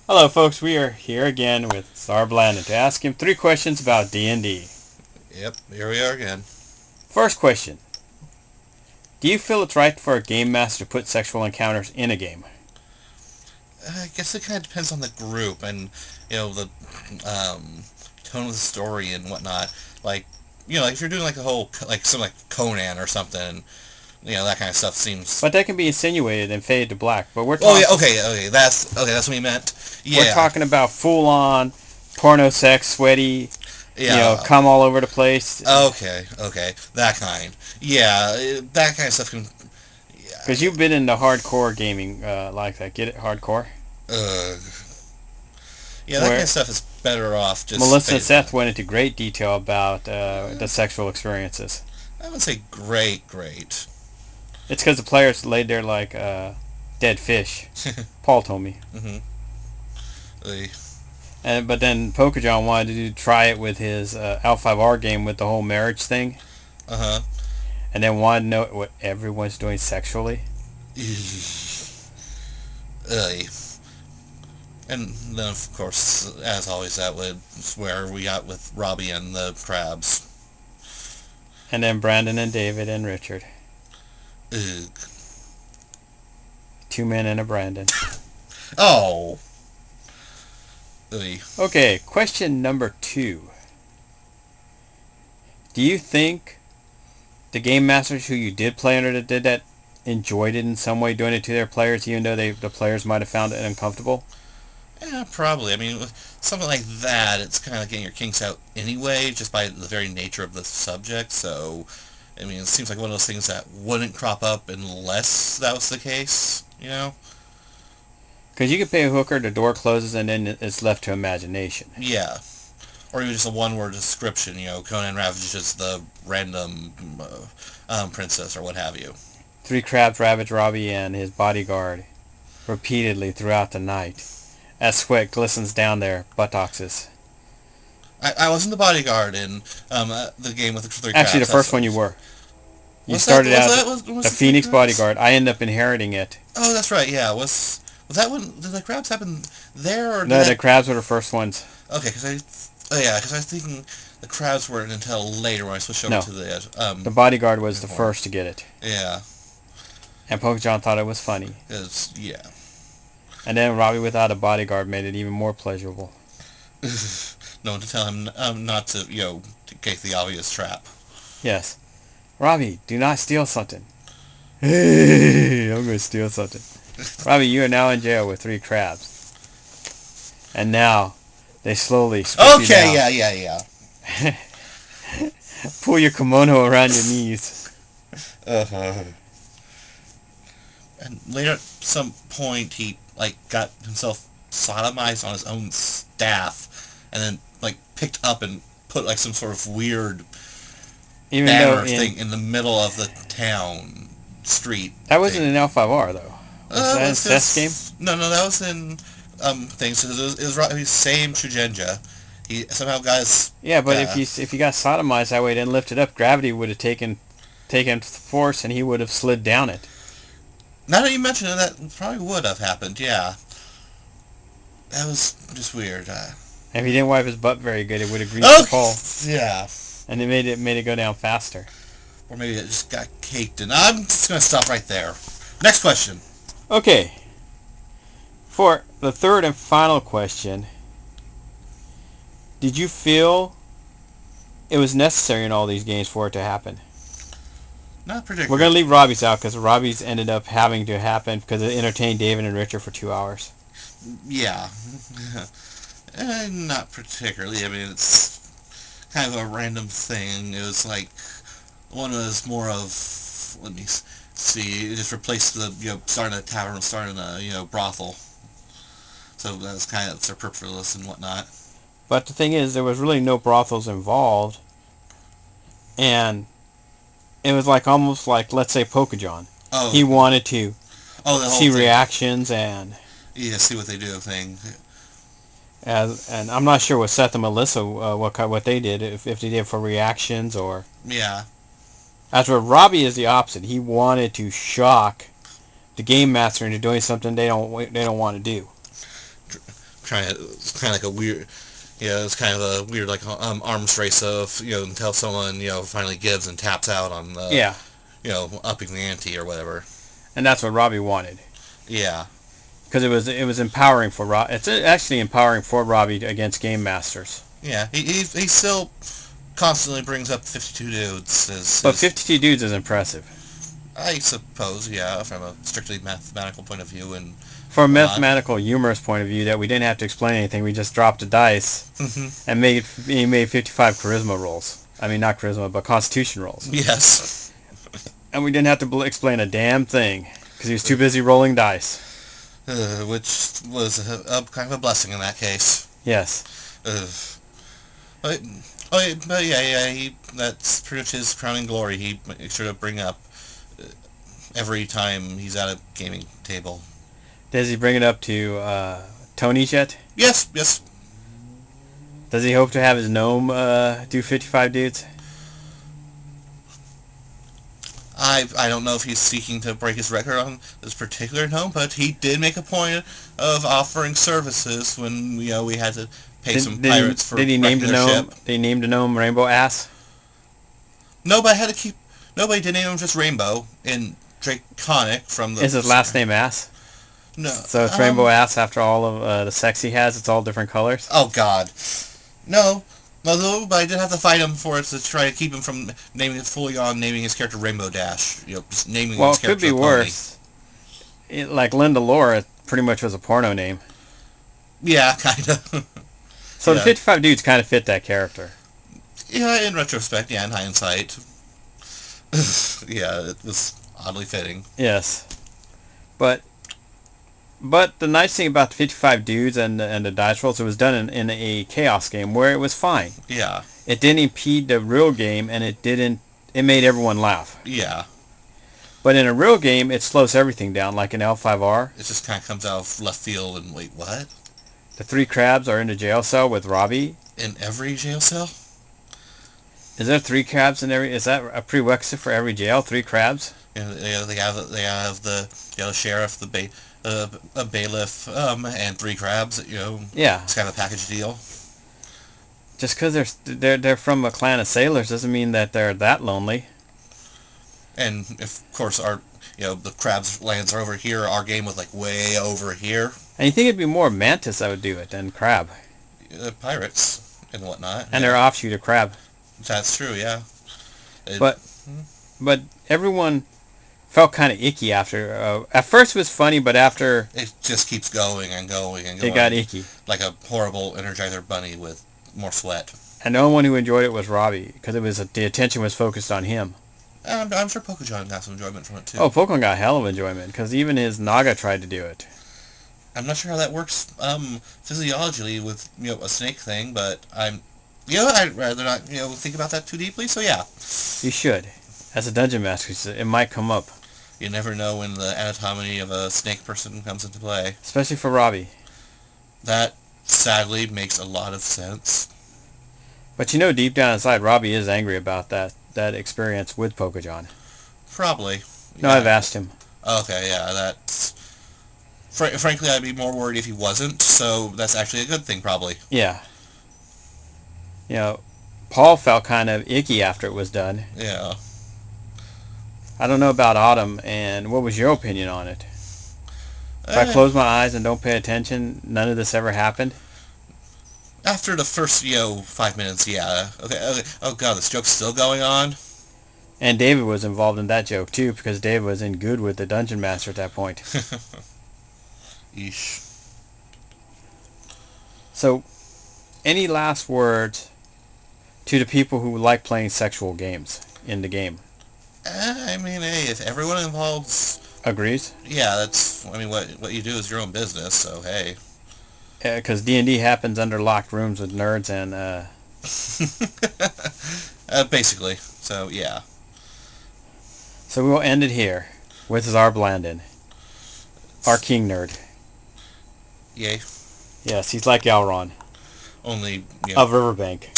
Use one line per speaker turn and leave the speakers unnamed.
Hello folks, we are here again with Czar Blandon to ask him 3 questions about D&D.
Yep, here we are again.
First question. Do you feel it's right for a game master to put sexual encounters in a game?
I guess it kind of depends on the group and the tone of the story and whatnot. Like like if you're doing like a whole like something like Conan or something, that kind of stuff seems.
But that can be insinuated and fade to black. But we're
Oh yeah,
talking
okay, that's what he meant.
we're
Yeah,
talking about full on porno sex, sweaty,
yeah.
come all over the place.
Okay, that kind. Yeah, that kind of stuff can.
Because you've been into hardcore gaming like that. Get it? Hardcore?
Uh, yeah, that kind
Where
of stuff is better off just
Melissa and
fading
Seth
out.
went into great detail about the sexual experiences.
I would say great.
It's because the players laid there like dead fish. Paul told me.
hmm
But then Pokejohn wanted to try it with his L5R game with the whole marriage thing,
Uh
and then wanted to know what everyone's doing sexually.
huh. And then, of course, as always, that was where we got with Robbie and the crabs.
And then Brandon and David and Richard.
Ugh.
2 men and a Brandon.
Oh. Ugh.
Okay, question number 2. Do you think the game masters who you did play under that did that enjoyed it in some way doing it to their players, even though the players might have found it uncomfortable?
Yeah, probably. I mean, with something like that, it's kind of getting your kinks out anyway, just by the very nature of the subject. So, I mean, it seems like one of those things that wouldn't crop up unless that was the case, you know?
Because you could pay a hooker, the door closes, and then it's left to imagination.
Yeah. Or even just a one-word description, Conan ravages the random princess or what have you.
3 crabs ravage Robbie and his bodyguard repeatedly throughout the night, as sweat glistens down their buttocks.
I wasn't the bodyguard in the game with the three
Actually, the
crabs. That's
first one you were. You
was that
started
was
out
that
the
was the three
Phoenix
crabs?
bodyguard. I ended up inheriting it.
Oh, that's right. Yeah, was that when did the crabs happen there or did
No,
that?
the crabs were the first ones.
Okay, because I was thinking the crabs weren't until later when I switched over
No,
to the
the bodyguard was the
uniform.
first to get it.
Yeah,
And Pokejohn thought it was funny.
yeah.
And then Robbie without a bodyguard made it even more pleasurable.
No one to tell him not to to take the obvious trap.
Yes. Robbie, do not steal something. Hey, I'm going to steal something. Robbie, you are now in jail with 3 crabs. And now, they slowly scoop you
Okay,
down.
yeah.
Pull your kimono around your knees.
Uh-huh. And later, at some point, he got himself sodomized on his own staff, and then picked up and put some sort of weird
Even though
banner thing in the middle of the town street
that wasn't
thing.
an L5R though. Was that in
Was
Seth's game?
his no, that was in things. It was same Shugenja. He somehow got his
Yeah, but if you got sodomized that way, then lifted up, gravity would have taken force, and he would have slid down it.
now that you mention it, that probably would have happened. Yeah, that was just weird.
And if he didn't wipe his butt very good, it would have greased
Oh,
the pole,
yeah.
and it made it go down faster.
Or maybe it just got caked in. I'm just going to stop right there. Next question.
Okay, for the third and final question, did you feel it was necessary in all these games for it to happen?
Not
We're
particularly.
gonna leave Robbie's out because Robbie's ended up having to happen because it entertained David and Richard for 2 hours.
Yeah. Not particularly. I mean, it's kind of a random thing. It was one was more of, let me see, it just replaced the, starting a tavern, starting a, brothel. So that was kind of superfluous and whatnot.
But the thing is, there was really no brothels involved, and it was like almost like, let's say, Pokejohn.
Oh,
He wanted to
oh, the whole
see
thing.
reactions
Yeah, see what they do thing.
and I'm not sure with Seth and Melissa what they did if they did for reactions or
Yeah.
as for Robbie is the opposite. He wanted to shock the game master into doing something they don't want to do.
kind of like a weird, it's kind of a weird like arms race of until someone finally gives and taps out on
Yeah,
upping the ante or whatever.
and that's what Robbie wanted.
Yeah.
Because it was empowering for Robbie. It's actually empowering for Robbie against Game Masters.
Yeah, he still constantly brings up 52 dudes
But 52 dudes is impressive.
I suppose, yeah, from a strictly mathematical point of view and
From a mathematical, humorous point of view, that we didn't have to explain anything. We just dropped a dice and he made 55 charisma rolls. I mean, not charisma, but Constitution rolls.
Yes.
And we didn't have to explain a damn thing because he was too busy rolling dice.
Which was a kind of a blessing in that case.
Yes.
But yeah, that's pretty much his crowning glory. He makes sure to bring up every time he's at a gaming table.
Does he bring it up to Tony's yet?
Yes.
Does he hope to have his gnome do 55 dudes?
I don't know if he's seeking to break his record on this particular gnome, but he did make a point of offering services when we had to pay some pirates for wrecking their ship.
Did he name the gnome Rainbow Ass?
Nobody did name him just Rainbow in Draconic from the...
Is his last name Ass?
No.
So it's Rainbow Ass after all of the sex he has. It's all different colors?
Oh, God. No, but I did have to fight him for it to try to keep him from naming his character Rainbow Dash. Just naming his character.
Well, it could be worse. Like Linda Laura pretty much was a porno name.
Yeah, kind of.
So the 55 dudes kind of fit that character.
Yeah, in retrospect, in hindsight. Yeah, it was oddly fitting.
Yes. But the nice thing about the 55 dudes and the dice rolls, it was done in a chaos game where it was fine.
Yeah.
It didn't impede the real game, and it made everyone laugh.
Yeah.
But in a real game, it slows everything down, like in L5R.
It just kind of comes out of left field and wait, what?
The 3 crabs are in the jail cell with Robbie.
In every jail cell?
Is there 3 crabs in every... Is that a prerequisite for every jail? 3 crabs?
Yeah, they have the sheriff, a bailiff, and 3 crabs.
Yeah.
It's kind of a package deal.
Just because they're from a clan of sailors doesn't mean that they're that lonely.
And of course the crabs lands are over here. Our game was like way over here.
And you think it'd be more mantis that would do it than crab?
Pirates and whatnot.
And they're offshoot of crab.
That's true, yeah.
But everyone felt kind of icky after. At first it was funny, but after...
It just keeps going and going and going.
It got icky.
Like a horrible Energizer bunny with more sweat.
And the only one who enjoyed it was Robbie, because the attention was focused on him.
I'm sure Pokejohn got some enjoyment from it, too.
Oh, Pokemon got a hell of enjoyment, because even his Naga tried to do it.
I'm not sure how that works physiologically with, a snake thing, but I'd rather not, think about that too deeply, so yeah.
You should. As a dungeon master, it might come up.
You never know when the anatomy of a snake person comes into play.
Especially for Robbie.
That, sadly, makes a lot of sense.
But deep down inside, Robbie is angry about that experience with Pokejohn.
Probably.
No, I've asked him.
Okay, yeah, that's... frankly, I'd be more worried if he wasn't, so that's actually a good thing, probably.
Yeah. Paul felt kind of icky after it was done.
Yeah.
I don't know about Autumn, and what was your opinion on it? If I close my eyes and don't pay attention, none of this ever happened?
After the first, 5 minutes, yeah. Okay. Oh, God, this joke's still going on?
And David was involved in that joke, too, because David was in good with the Dungeon Master at that point.
Yeesh.
So, any last words to the people who like playing sexual games in the game?
I mean, hey, if everyone involved...
Agrees?
Yeah, that's... I mean, what you do is your own business, so hey.
Because D&D happens under locked rooms with nerds and...
Basically. So, yeah.
So we'll end it here with Czar Blandon, our king nerd.
Yay.
Yes, he's like Elrond.
Only,
Of Riverbank.